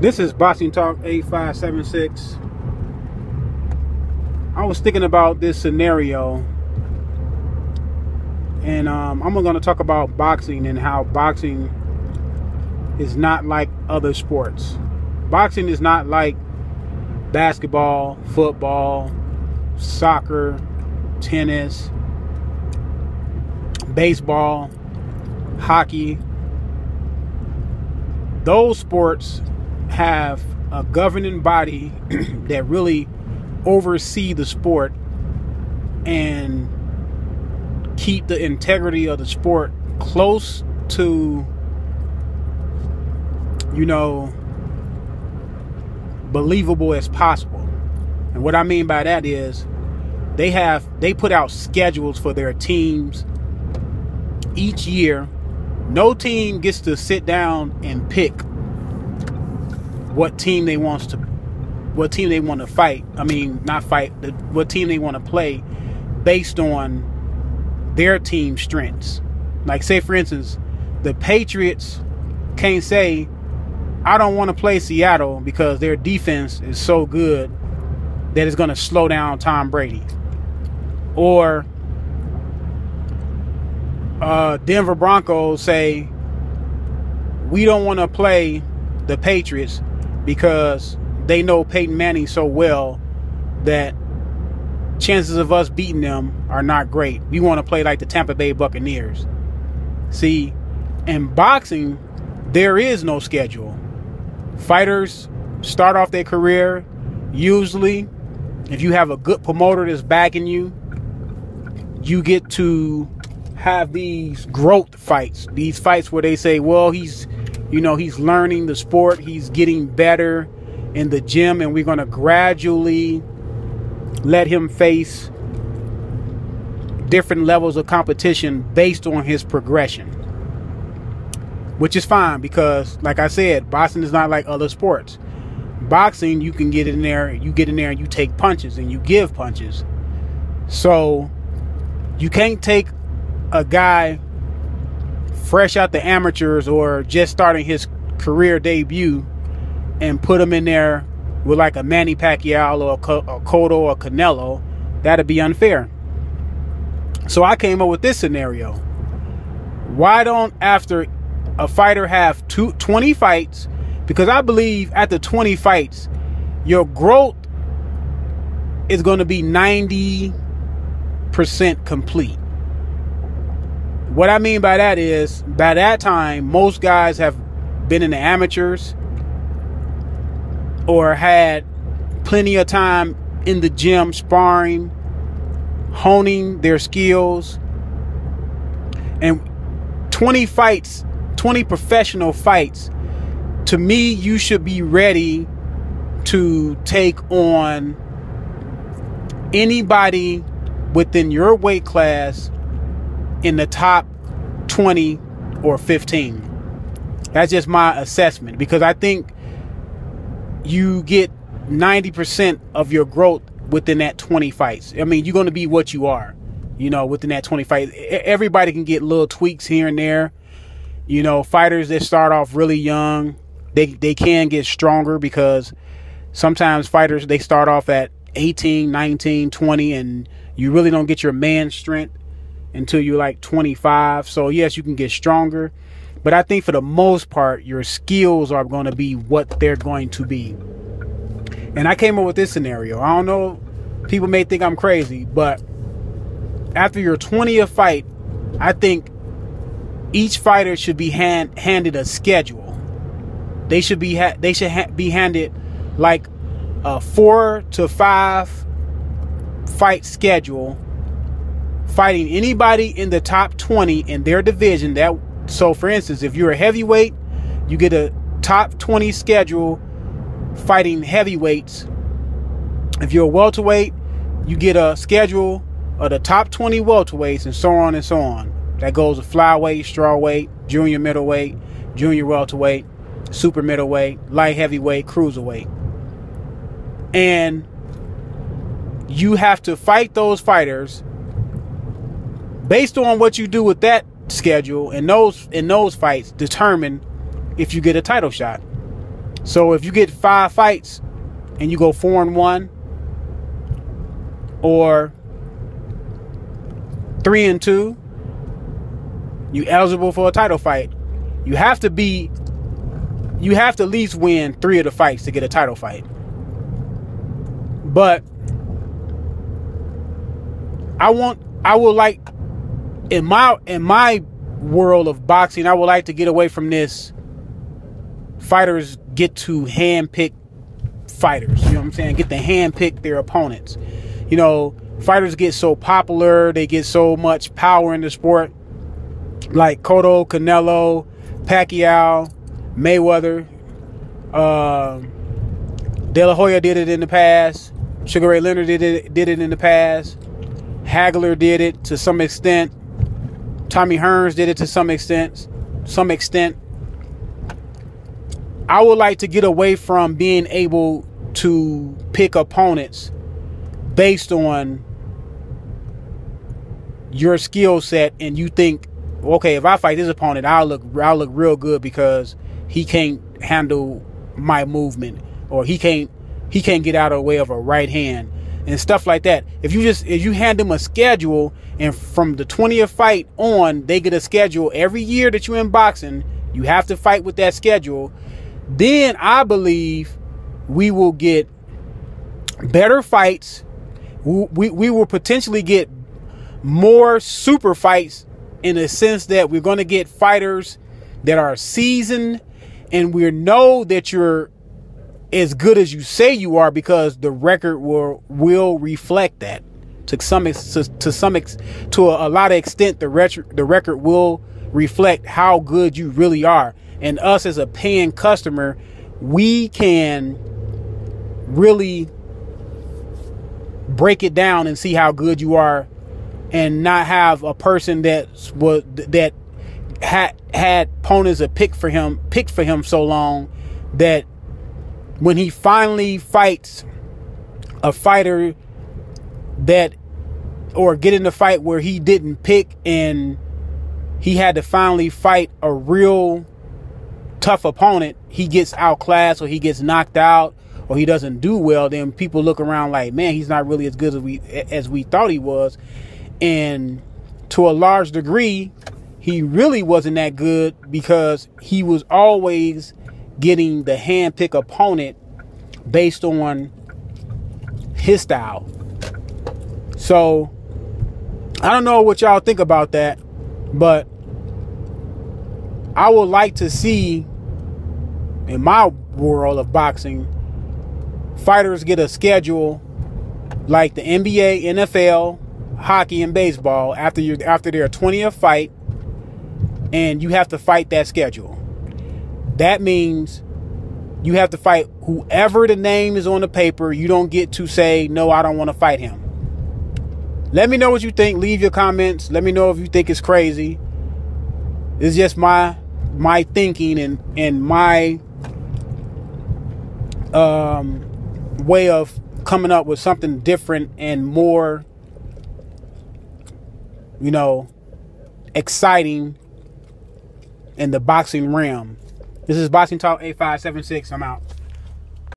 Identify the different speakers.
Speaker 1: This is Boxing Talk 8576. I was thinking about this scenario, and I'm going to talk about boxing and how boxing is not like other sports. Boxing is not like basketball, football, soccer, tennis, baseball, hockey. Those sports have a governing body that really oversee the sport and keep the integrity of the sport close to, believable as possible. And what I mean by that is they put out schedules for their teams each year. No team gets to sit down and pick what team they want to fight. I mean, not fight, what team they want to play based on their team strengths. Like, say for instance, the Patriots can't say, I don't want to play Seattle because their defense is so good that it's going to slow down Tom Brady. Or Denver Broncos say, we don't want to play the Patriots because they know Peyton Manning so well that chances of us beating them are not great. We want to play like the Tampa Bay Buccaneers. See, in boxing, there is no schedule. Fighters start off their career, usually, if you have a good promoter that's backing you, you get to have these growth fights. These fights where they say, well, he's learning the sport, he's getting better in the gym, and we're going to gradually let him face different levels of competition based on his progression. Which is fine because, like I said, boxing is not like other sports. Boxing, you can get in there and you take punches and you give punches. So you can't take a guy fresh out the amateurs or just starting his career debut and put him in there with like a Manny Pacquiao or a Cotto or Canelo. That'd be unfair. So I came up with this scenario. Why don't, after a fighter have 20 fights, because I believe after 20 fights, your growth is going to be 90% complete. What I mean by that is, by that time, most guys have been in the amateurs or had plenty of time in the gym sparring, honing their skills. And 20 fights, 20 professional fights, to me, you should be ready to take on anybody within your weight class in the top 20 or 15. That's just my assessment, because I think you get 90% of your growth within that 20 fights. I mean, you're going to be what you are, within that 20 fights. Everybody can get little tweaks here and there. Fighters that start off really young, they can get stronger, because sometimes fighters, they start off at 18, 19, 20, and you really don't get your man strength until you're like 25. So yes, you can get stronger, but I think for the most part, your skills are going to be what they're going to be. And I came up with this scenario. I don't know, people may think I'm crazy, but after your 20th fight, I think each fighter should be handed a schedule. They should be handed like a 4 to 5 fight schedule, fighting anybody in the top 20 in their division. So for instance, if you're a heavyweight, you get a top 20 schedule fighting heavyweights. If you're a welterweight, you get a schedule of the top 20 welterweights, and so on and so on. That goes to flyweight, strawweight, junior middleweight, junior welterweight, super middleweight, light heavyweight, cruiserweight. And you have to fight those fighters based on what you do with that schedule, and those fights determine if you get a title shot. So if you get 5 fights and you go 4-1 or 3-2, you eligible for a title fight. You have to at least win 3 of the fights to get a title fight. But I would like, in my world of boxing, I would like to get away from this. Fighters get to handpick fighters. You know what I'm saying? Get to handpick their opponents. You know, fighters get so popular, they get so much power in the sport. Like Cotto, Canelo, Pacquiao, Mayweather, De La Hoya did it in the past. Sugar Ray Leonard did it in the past. Hagler did it to some extent. Tommy Hearns did it to some extent. I would like to get away from being able to pick opponents based on your skill set, and you think, okay, if I fight this opponent, I'll look real good because he can't handle my movement, or he can't get out of the way of a right hand and stuff like that. If you hand them a schedule, and from the 20th fight on, they get a schedule every year that you're in boxing, you have to fight with that schedule, then I believe we will get better fights. We will potentially get more super fights, in the sense that we're going to get fighters that are seasoned, and we know that you're as good as you say you are, because the record will reflect that to a lot of extent. The record will reflect how good you really are, and us as a paying customer, we can really break it down and see how good you are, and not have a person that had opponents that picked for him so long that when he finally fights a fighter that, or get in a fight where he didn't pick, and he had to finally fight a real tough opponent, he gets outclassed, or he gets knocked out, or he doesn't do well, then people look around like, man, he's not really as good as we thought he was. And to a large degree, he really wasn't that good, because he was always getting the hand-pick opponent based on his style. So I don't know what y'all think about that, but I would like to see, in my world of boxing, fighters get a schedule like the NBA, NFL, hockey, and baseball after their 20th fight, and you have to fight that schedule. That means you have to fight whoever the name is on the paper. You don't get to say, no, I don't want to fight him. Let me know what you think. Leave your comments. Let me know if you think it's crazy. It's just my thinking and my way of coming up with something different and more, exciting in the boxing realm. This is Boxing Talk 8576. I'm out.